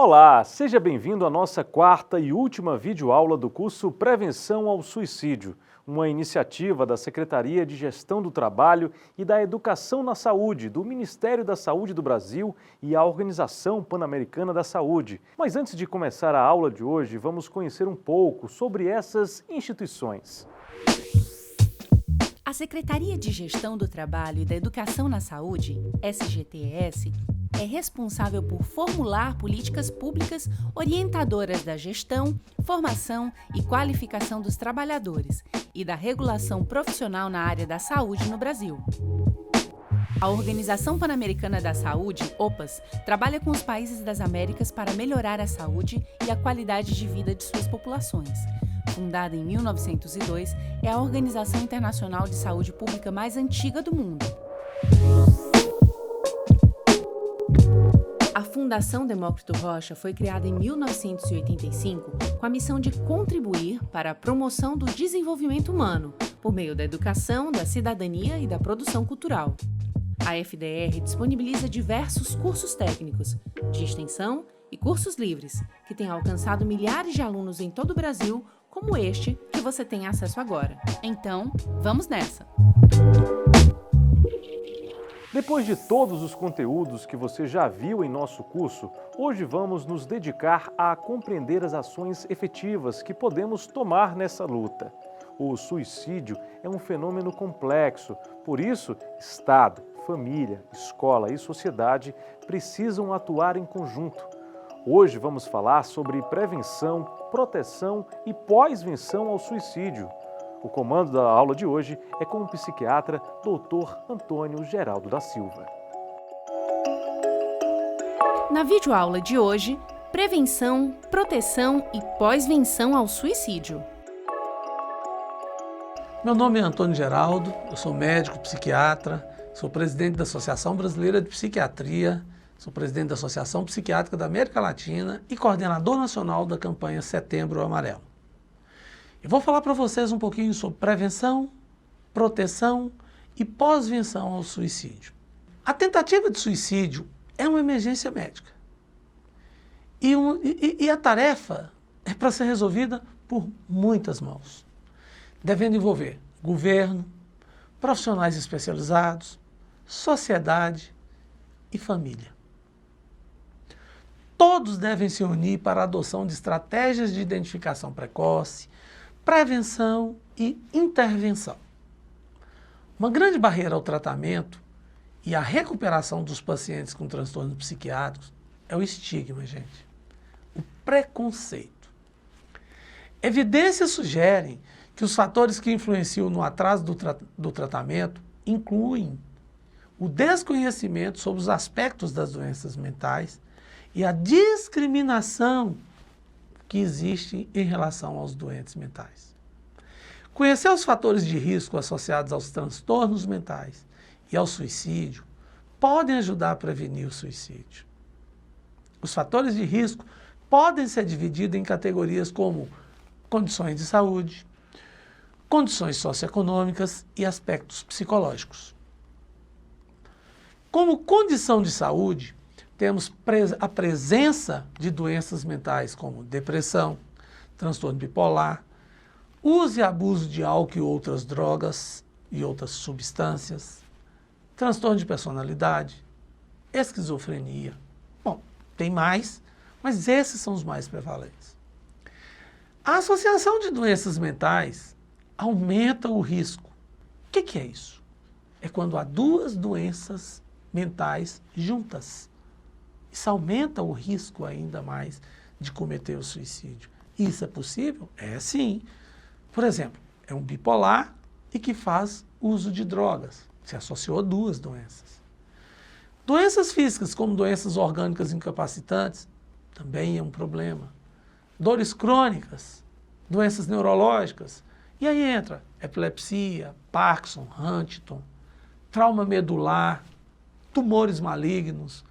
Olá, seja bem-vindo à nossa quarta e última videoaula do curso Prevenção ao Suicídio, uma iniciativa da Secretaria de Gestão do Trabalho e da Educação na Saúde, do Ministério da Saúde do Brasil e a Organização Pan-Americana da Saúde. Mas antes de começar a aula de hoje, vamos conhecer um pouco sobre essas instituições. A Secretaria de Gestão do Trabalho e da Educação na Saúde, SGTS, é responsável por formular políticas públicas orientadoras da gestão, formação e qualificação dos trabalhadores e da regulação profissional na área da saúde no Brasil. A Organização Pan-Americana da Saúde, OPAS, trabalha com os países das Américas para melhorar a saúde e a qualidade de vida de suas populações. Fundada em 1902, é a organização internacional de saúde pública mais antiga do mundo. A Fundação Demócrito Rocha foi criada em 1985 com a missão de contribuir para a promoção do desenvolvimento humano, por meio da educação, da cidadania e da produção cultural. A FDR disponibiliza diversos cursos técnicos, de extensão e cursos livres, que têm alcançado milhares de alunos em todo o Brasil, como este que você tem acesso agora. Então, vamos nessa! Depois de todos os conteúdos que você já viu em nosso curso, hoje vamos nos dedicar a compreender as ações efetivas que podemos tomar nessa luta. O suicídio é um fenômeno complexo, por isso, Estado, família, escola e sociedade precisam atuar em conjunto. Hoje vamos falar sobre prevenção, proteção e pós-venção ao suicídio. O comando da aula de hoje é com o psiquiatra Dr. Antônio Geraldo da Silva. Na videoaula de hoje, prevenção, proteção e pós-venção ao suicídio. Meu nome é Antônio Geraldo, eu sou médico psiquiatra, sou presidente da Associação Brasileira de Psiquiatria, sou presidente da Associação Psiquiátrica da América Latina e coordenador nacional da campanha Setembro Amarelo. Eu vou falar para vocês um pouquinho sobre prevenção, proteção e pós-venção ao suicídio. A tentativa de suicídio é uma emergência médica. E a tarefa é para ser resolvida por muitas mãos, devendo envolver governo, profissionais especializados, sociedade e família. Todos devem se unir para a adoção de estratégias de identificação precoce, prevenção e intervenção. Uma grande barreira ao tratamento e à recuperação dos pacientes com transtornos psiquiátricos é o estigma, gente. O preconceito. Evidências sugerem que os fatores que influenciam no atraso do tratamento incluem o desconhecimento sobre os aspectos das doenças mentais e a discriminação que existe em relação aos doentes mentais. Conhecer os fatores de risco associados aos transtornos mentais e ao suicídio podem ajudar a prevenir o suicídio. Os fatores de risco podem ser divididos em categorias como condições de saúde, condições socioeconômicas e aspectos psicológicos. Como condição de saúde, temos a presença de doenças mentais como depressão, transtorno bipolar, uso e abuso de álcool e outras drogas e outras substâncias, transtorno de personalidade, esquizofrenia. Bom, tem mais, mas esses são os mais prevalentes. A associação de doenças mentais aumenta o risco. O que é isso? É quando há duas doenças mentais juntas. Isso aumenta o risco ainda mais de cometer o suicídio. Isso é possível? É sim. Por exemplo, é um bipolar e que faz uso de drogas. Se associou a duas doenças. Doenças físicas, como doenças orgânicas incapacitantes, também é um problema. Dores crônicas, doenças neurológicas. E aí entra epilepsia, Parkinson, Huntington, trauma medular, tumores malignos,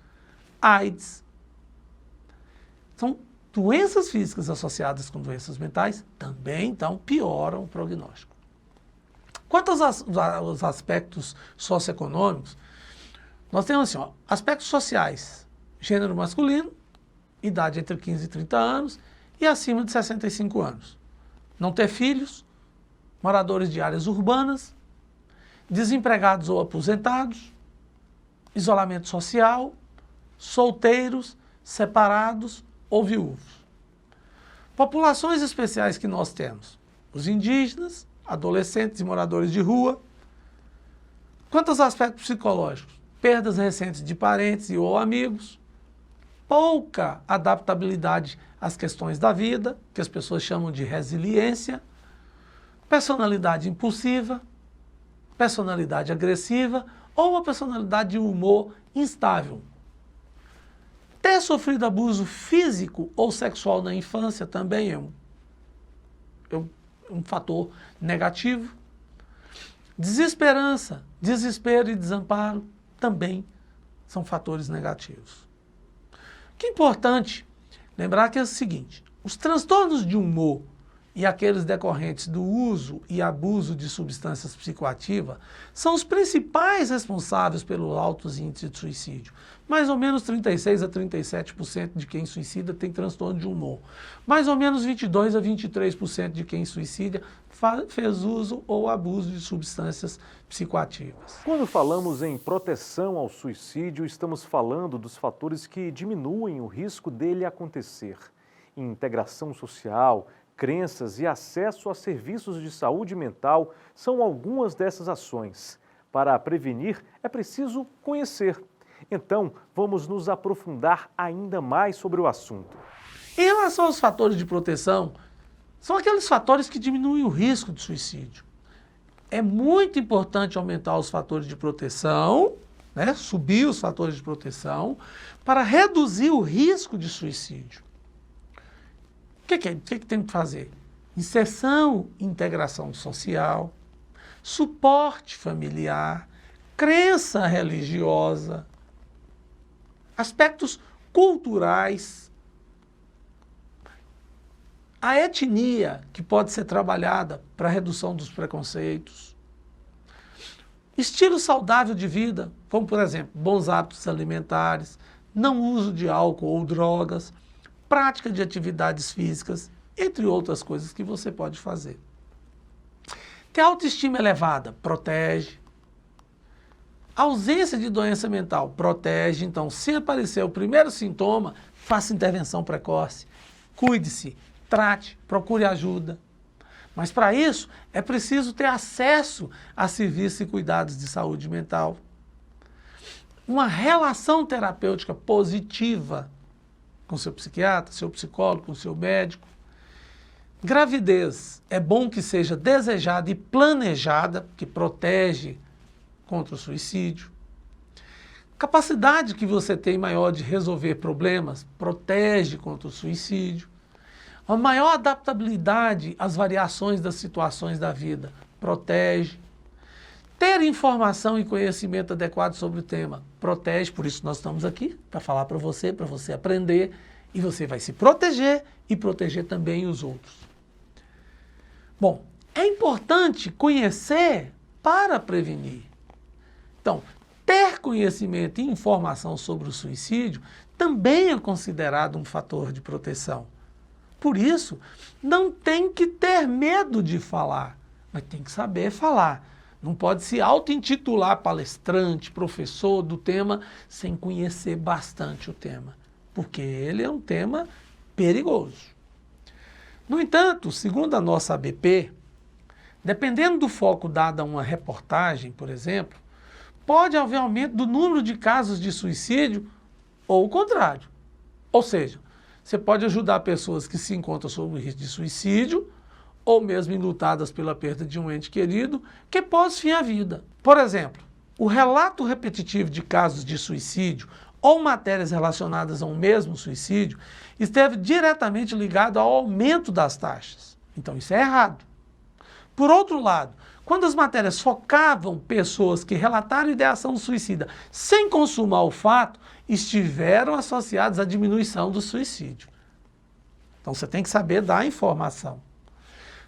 AIDS. São doenças físicas associadas com doenças mentais também, então, pioram o prognóstico. Quanto aos aspectos socioeconômicos, nós temos assim, aspectos sociais, gênero masculino idade entre 15 e 30 anos e acima de 65 anos. Não ter filhos, moradores de áreas urbanas, desempregados ou aposentados, isolamento social, solteiros, separados ou viúvos. Populações especiais que nós temos: os indígenas, adolescentes e moradores de rua. Quanto aos aspectos psicológicos, perdas recentes de parentes e ou amigos, pouca adaptabilidade às questões da vida, que as pessoas chamam de resiliência, personalidade impulsiva, personalidade agressiva ou uma personalidade de humor instável. Ter sofrido abuso físico ou sexual na infância também é um fator negativo. Desesperança, desespero e desamparo também são fatores negativos. O que é importante lembrar que é o seguinte: os transtornos de humor e aqueles decorrentes do uso e abuso de substâncias psicoativas são os principais responsáveis pelo alto índice de suicídio. Mais ou menos 36% a 37% de quem suicida tem transtorno de humor. Mais ou menos 22% a 23% de quem suicida fez uso ou abuso de substâncias psicoativas. Quando falamos em proteção ao suicídio, estamos falando dos fatores que diminuem o risco dele acontecer. Integração social, crenças e acesso a serviços de saúde mental são algumas dessas ações. Para prevenir, é preciso conhecer. Então, vamos nos aprofundar ainda mais sobre o assunto. Em relação aos fatores de proteção, são aqueles fatores que diminuem o risco de suicídio. É muito importante aumentar os fatores de proteção, né, subir os fatores de proteção, para reduzir o risco de suicídio. O que tem que fazer? Inserção e integração social, suporte familiar, crença religiosa, aspectos culturais, a etnia, que pode ser trabalhada para a redução dos preconceitos, estilo saudável de vida, como, por exemplo, bons hábitos alimentares, não uso de álcool ou drogas, prática de atividades físicas, entre outras coisas que você pode fazer. Ter autoestima elevada protege. A ausência de doença mental protege. Então, se aparecer o primeiro sintoma, faça intervenção precoce, cuide-se, trate, procure ajuda. Mas para isso é preciso ter acesso a serviços e cuidados de saúde mental. Uma relação terapêutica positiva com seu psiquiatra, seu psicólogo, com seu médico. Gravidez, é bom que seja desejada e planejada, que protege contra o suicídio. Capacidade que você tem maior de resolver problemas, protege contra o suicídio. Uma maior adaptabilidade às variações das situações da vida, protege. Ter informação e conhecimento adequado sobre o tema, protege. Por isso nós estamos aqui, para falar para você aprender, e você vai se proteger e proteger também os outros. Bom, é importante conhecer para prevenir. Então, ter conhecimento e informação sobre o suicídio também é considerado um fator de proteção. Por isso, não tem que ter medo de falar, mas tem que saber falar. Não pode se auto-intitular palestrante, professor do tema, sem conhecer bastante o tema, porque ele é um tema perigoso. No entanto, segundo a nossa ABP, dependendo do foco dado a uma reportagem, por exemplo, pode haver aumento do número de casos de suicídio ou o contrário. Ou seja, você pode ajudar pessoas que se encontram sob o risco de suicídio ou mesmo enlutadas pela perda de um ente querido, que pôs fim à vida. Por exemplo, o relato repetitivo de casos de suicídio ou matérias relacionadas a um mesmo suicídio esteve diretamente ligado ao aumento das taxas. Então isso é errado. Por outro lado, quando as matérias focavam pessoas que relataram ideação suicida sem consumar o fato, estiveram associadas à diminuição do suicídio. Então você tem que saber dar informação.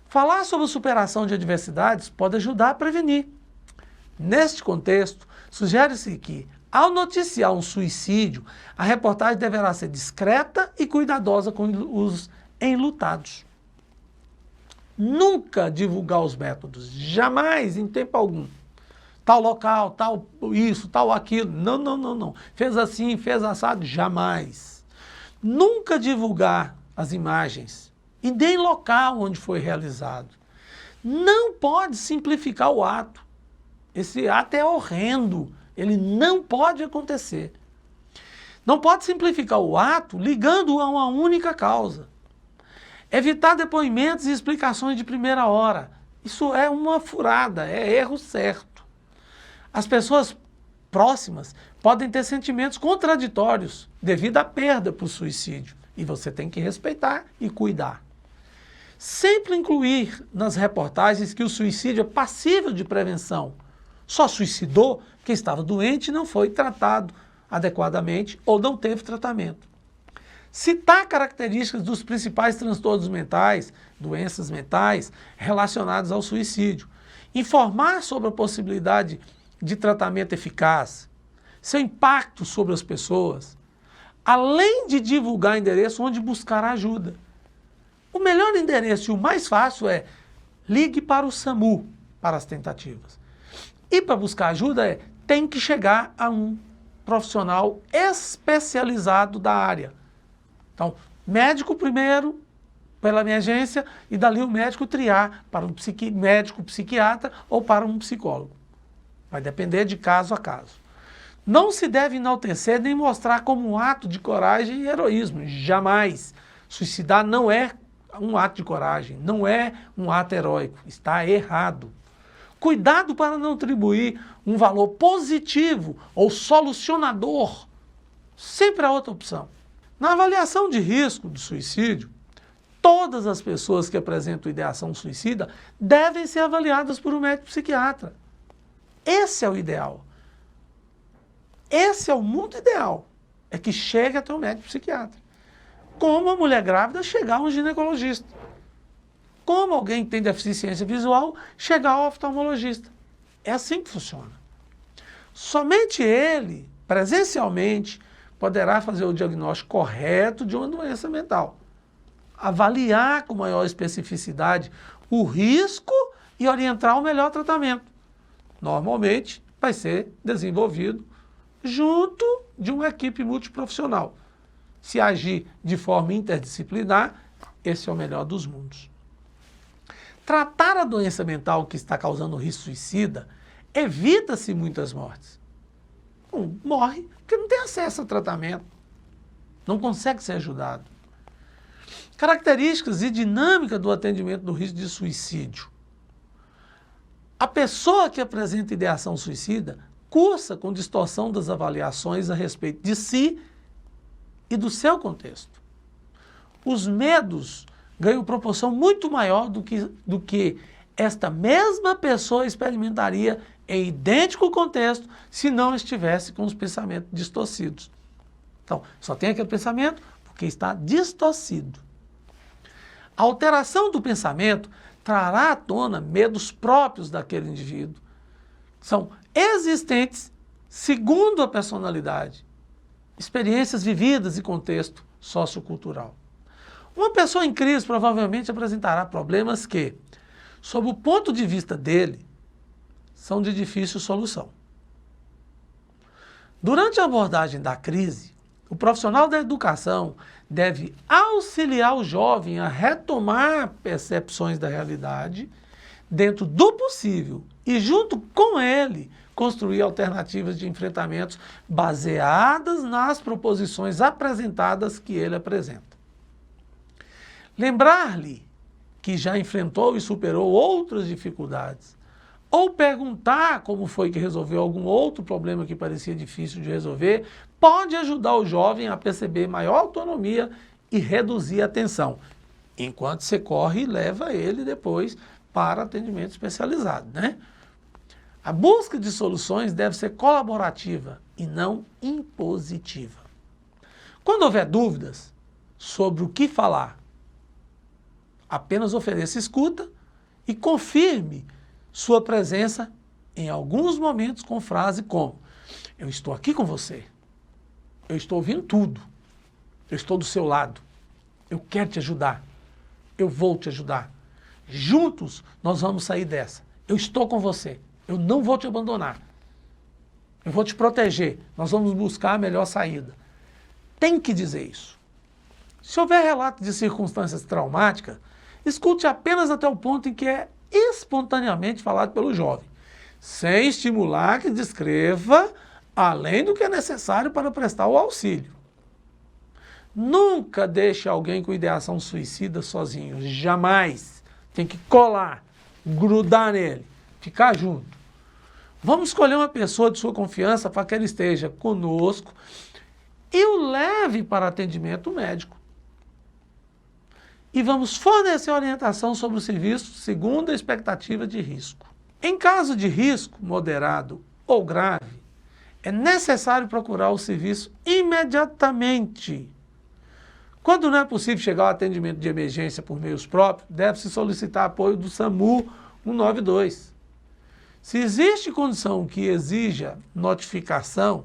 Falar sobre superação de adversidades pode ajudar a prevenir. Neste contexto, sugere-se que Ao noticiar um suicídio, a reportagem deverá ser discreta e cuidadosa com os enlutados. Nunca divulgar os métodos, jamais, em tempo algum. Tal local, tal isso, tal aquilo. Não, não, não, não. Fez assim, fez assado, jamais. Nunca divulgar as imagens e nem local onde foi realizado. Não pode simplificar o ato. Esse ato é horrendo, ele não pode acontecer. Não pode simplificar o ato ligando-o a uma única causa. Evitar depoimentos e explicações de primeira hora. Isso é uma furada, é erro certo. As pessoas próximas podem ter sentimentos contraditórios devido à perda por suicídio. E você tem que respeitar e cuidar. Sempre incluir nas reportagens que o suicídio é passível de prevenção. Só suicidou porque estava doente e não foi tratado adequadamente ou não teve tratamento. Citar características dos principais transtornos mentais, doenças mentais relacionadas ao suicídio. Informar sobre a possibilidade de tratamento eficaz, seu impacto sobre as pessoas, além de divulgar endereço onde buscar ajuda. O melhor endereço e o mais fácil é ligue para o SAMU para as tentativas. E para buscar ajuda tem que chegar a um profissional especializado da área. Então, médico primeiro, pela emergência, e dali o médico triar para um médico psiquiatra ou para um psicólogo. Vai depender de caso a caso. Não se deve enaltecer nem mostrar como um ato de coragem e heroísmo. Jamais. Suicidar não é um ato de coragem, não é um ato heróico. Está errado. Cuidado para não atribuir um valor positivo ou solucionador. Sempre há outra opção. Na avaliação de risco do suicídio, todas as pessoas que apresentam ideação suicida devem ser avaliadas por um médico psiquiatra. Esse é o ideal. Esse é o mundo ideal. É que chegue até o médico psiquiatra. Como a mulher grávida chegar a um ginecologista. Como alguém que tem deficiência visual chegar ao oftalmologista. É assim que funciona. Somente ele, presencialmente, poderá fazer o diagnóstico correto de uma doença mental. Avaliar com maior especificidade o risco e orientar o melhor tratamento. Normalmente vai ser desenvolvido junto de uma equipe multiprofissional. Se agir de forma interdisciplinar, esse é o melhor dos mundos. Tratar a doença mental que está causando risco suicida, evita-se muitas mortes. Morre porque não tem acesso a tratamento, não consegue ser ajudado. Características e dinâmica do atendimento do risco de suicídio. A pessoa que apresenta ideação suicida cursa com distorção das avaliações a respeito de si e do seu contexto. Os medos ganham proporção muito maior do que esta mesma pessoa experimentaria em idêntico contexto se não estivesse com os pensamentos distorcidos. Então, só tem aquele pensamento porque está distorcido. A alteração do pensamento trará à tona medos próprios daquele indivíduo. São existentes segundo a personalidade, experiências vividas e contexto sociocultural. Uma pessoa em crise provavelmente apresentará problemas que, sob o ponto de vista dele, são de difícil solução. Durante a abordagem da crise, o profissional da educação deve auxiliar o jovem a retomar percepções da realidade dentro do possível e, junto com ele, construir alternativas de enfrentamentos baseadas nas proposições apresentadas que ele apresenta. Lembrar-lhe que já enfrentou e superou outras dificuldades, ou perguntar como foi que resolveu algum outro problema que parecia difícil de resolver, pode ajudar o jovem a perceber maior autonomia e reduzir a tensão, enquanto você corre e leva ele depois para atendimento especializado, né? A busca de soluções deve ser colaborativa e não impositiva. Quando houver dúvidas sobre o que falar, apenas ofereça escuta e confirme sua presença em alguns momentos com frase como: Eu estou aqui com você. Eu estou ouvindo tudo. Eu estou do seu lado. Eu quero te ajudar. Eu vou te ajudar. Juntos nós vamos sair dessa. Eu estou com você. Eu não vou te abandonar. Eu vou te proteger. Nós vamos buscar a melhor saída. Tem que dizer isso. Se houver relato de circunstâncias traumáticas, escute apenas até o ponto em que é espontaneamente falado pelo jovem, sem estimular que descreva além do que é necessário para prestar o auxílio. Nunca deixe alguém com ideação suicida sozinho, jamais. Tem que colar, grudar nele, ficar junto. Vamos escolher uma pessoa de sua confiança para que ela esteja conosco e o leve para atendimento médico. E vamos fornecer orientação sobre o serviço segundo a expectativa de risco. Em caso de risco moderado ou grave, é necessário procurar o serviço imediatamente. Quando não é possível chegar ao atendimento de emergência por meios próprios, deve-se solicitar apoio do SAMU 192. Se existe condição que exija notificação,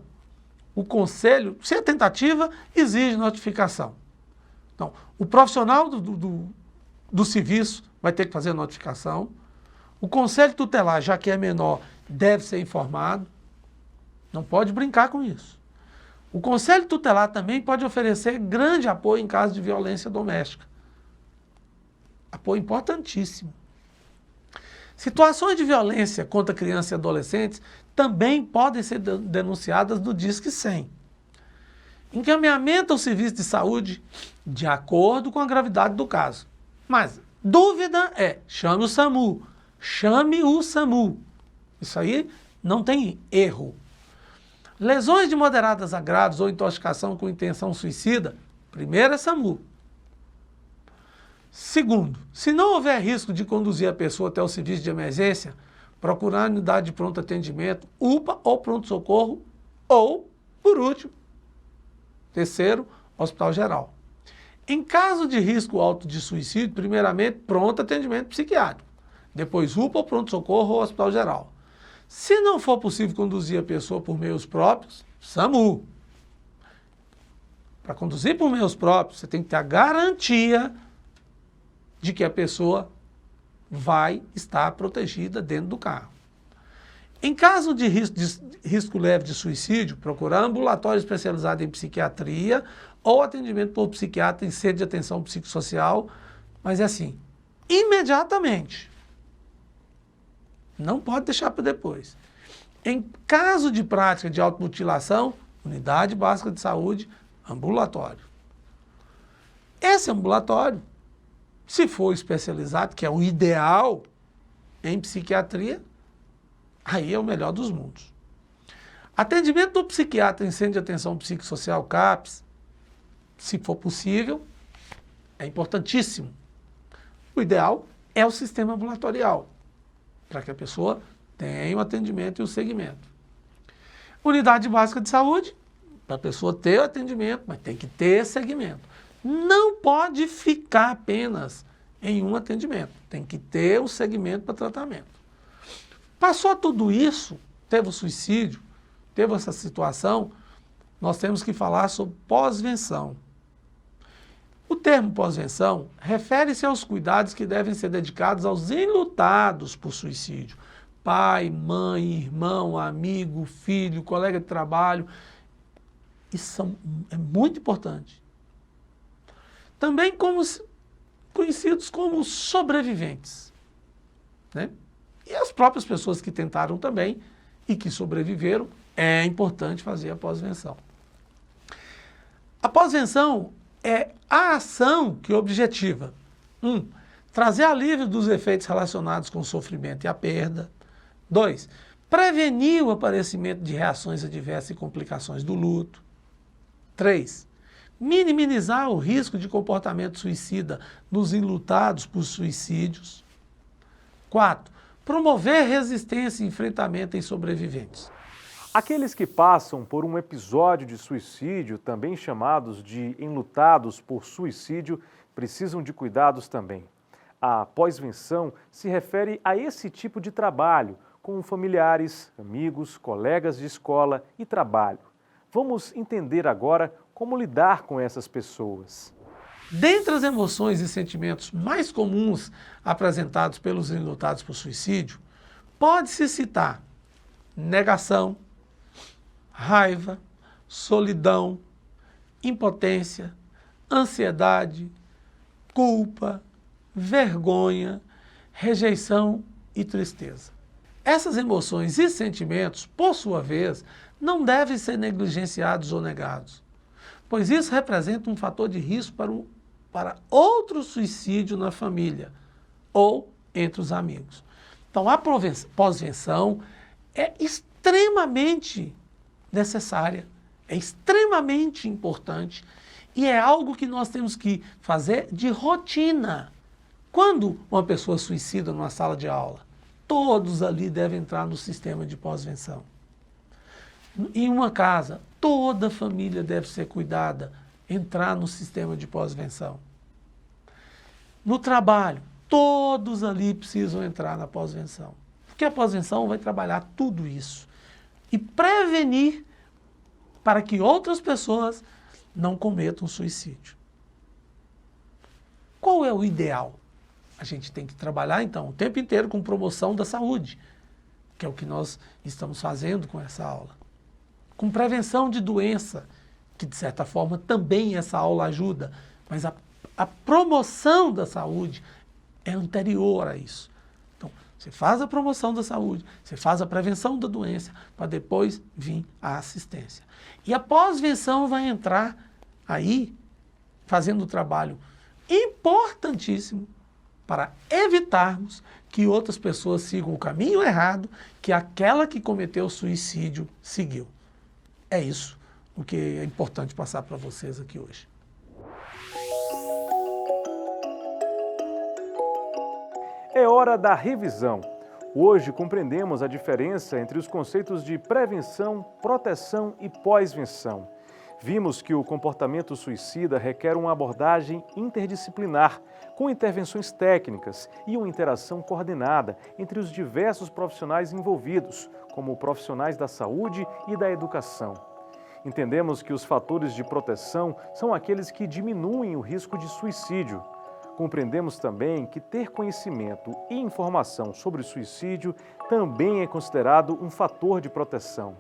o conselho, se é tentativa, exige notificação. Então, o profissional do serviço vai ter que fazer a notificação. O conselho tutelar, já que é menor, deve ser informado. Não pode brincar com isso. O conselho tutelar também pode oferecer grande apoio em caso de violência doméstica. Apoio importantíssimo. Situações de violência contra crianças e adolescentes também podem ser denunciadas no Disque 100. Encaminhamento ao serviço de saúde de acordo com a gravidade do caso. Mas dúvida é, chame o SAMU. Chame o SAMU. Isso aí não tem erro. Lesões de moderadas a graves ou intoxicação com intenção suicida, primeiro é SAMU. Segundo, se não houver risco de conduzir a pessoa até o serviço de emergência, procurar a unidade de pronto atendimento, UPA ou pronto-socorro, ou, por último, terceiro, hospital geral. Em caso de risco alto de suicídio, primeiramente, pronto atendimento psiquiátrico, depois UPA ou pronto-socorro ou hospital geral. Se não for possível conduzir a pessoa por meios próprios, SAMU. Para conduzir por meios próprios, você tem que ter a garantia de que a pessoa vai estar protegida dentro do carro. Em caso de risco leve de suicídio, procurar ambulatório especializado em psiquiatria ou atendimento por psiquiatra em sede de atenção psicossocial, mas é assim, imediatamente. Não pode deixar para depois. Em caso de prática de automutilação, unidade básica de saúde, ambulatório. Esse ambulatório, se for especializado, que é o ideal em psiquiatria, aí é o melhor dos mundos. Atendimento do psiquiatra em centro de atenção psicossocial, CAPS, se for possível, é importantíssimo. O ideal é o sistema ambulatorial, para que a pessoa tenha o atendimento e o segmento. Unidade básica de saúde, para a pessoa ter o atendimento, mas tem que ter segmento. Não pode ficar apenas em um atendimento, tem que ter o segmento para tratamento. Passou tudo isso, teve o suicídio, teve essa situação, nós temos que falar sobre pós-venção. O termo pós-venção refere-se aos cuidados que devem ser dedicados aos enlutados por suicídio. Pai, mãe, irmão, amigo, filho, colega de trabalho. Isso é muito importante. Também conhecidos como sobreviventes, né? E as próprias pessoas que tentaram também e que sobreviveram, é importante fazer a pós-venção. A pós-venção é a ação que objetiva, trazer alívio dos efeitos relacionados com o sofrimento e a perda. 2, prevenir o aparecimento de reações adversas e complicações do luto. 3, minimizar o risco de comportamento suicida nos enlutados por suicídios. 4, promover resistência e enfrentamento em sobreviventes. Aqueles que passam por um episódio de suicídio, também chamados de enlutados por suicídio, precisam de cuidados também. A pós-venção se refere a esse tipo de trabalho, com familiares, amigos, colegas de escola e trabalho. Vamos entender agora como lidar com essas pessoas. Dentre as emoções e sentimentos mais comuns apresentados pelos enlutados por suicídio, pode-se citar negação, raiva, solidão, impotência, ansiedade, culpa, vergonha, rejeição e tristeza. Essas emoções e sentimentos, por sua vez, não devem ser negligenciados ou negados, pois isso representa um fator de risco para outro suicídio na família ou entre os amigos. Então, a pós-venção é extremamente necessária, é extremamente importante e é algo que nós temos que fazer de rotina. Quando uma pessoa suicida numa sala de aula, todos ali devem entrar no sistema de pós-venção. Em uma casa, toda a família deve ser cuidada, entrar no sistema de pós-venção. No trabalho, todos ali precisam entrar na pós-venção. Porque a pós-venção vai trabalhar tudo isso e prevenir para que outras pessoas não cometam suicídio. Qual é o ideal? A gente tem que trabalhar, então, o tempo inteiro com promoção da saúde, que é o que nós estamos fazendo com essa aula. Com prevenção de doença, que de certa forma também essa aula ajuda, mas a promoção da saúde é anterior a isso. Então, você faz a promoção da saúde, você faz a prevenção da doença, para depois vir a assistência. E a pós-venção vai entrar aí, fazendo um trabalho importantíssimo para evitarmos que outras pessoas sigam o caminho errado que aquela que cometeu suicídio seguiu. É isso o que é importante passar para vocês aqui hoje. É hora da revisão. Hoje compreendemos a diferença entre os conceitos de prevenção, proteção e pós-venção. Vimos que o comportamento suicida requer uma abordagem interdisciplinar, com intervenções técnicas e uma interação coordenada entre os diversos profissionais envolvidos, como profissionais da saúde e da educação. Entendemos que os fatores de proteção são aqueles que diminuem o risco de suicídio. Compreendemos também que ter conhecimento e informação sobre suicídio também é considerado um fator de proteção.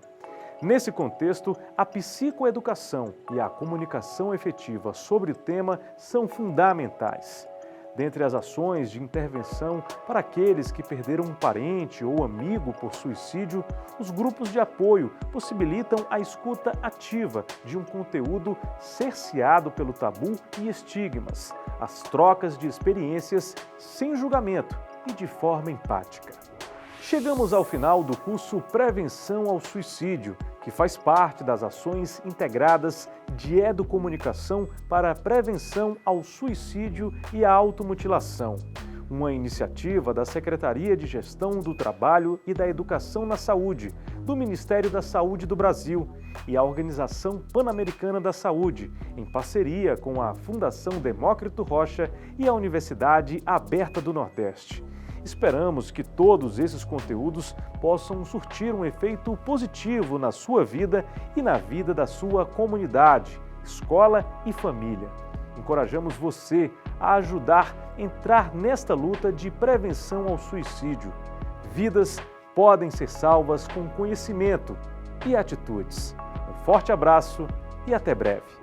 Nesse contexto, a psicoeducação e a comunicação efetiva sobre o tema são fundamentais. Dentre as ações de intervenção para aqueles que perderam um parente ou amigo por suicídio, os grupos de apoio possibilitam a escuta ativa de um conteúdo cerceado pelo tabu e estigmas, as trocas de experiências sem julgamento e de forma empática. Chegamos ao final do curso Prevenção ao Suicídio, que faz parte das ações integradas de educomunicação para a prevenção ao suicídio e à automutilação, uma iniciativa da Secretaria de Gestão do Trabalho e da Educação na Saúde, do Ministério da Saúde do Brasil e a Organização Pan-Americana da Saúde, em parceria com a Fundação Demócrito Rocha e a Universidade Aberta do Nordeste. Esperamos que todos esses conteúdos possam surtir um efeito positivo na sua vida e na vida da sua comunidade, escola e família. Encorajamos você a ajudar a entrar nesta luta de prevenção ao suicídio. Vidas podem ser salvas com conhecimento e atitudes. Um forte abraço e até breve.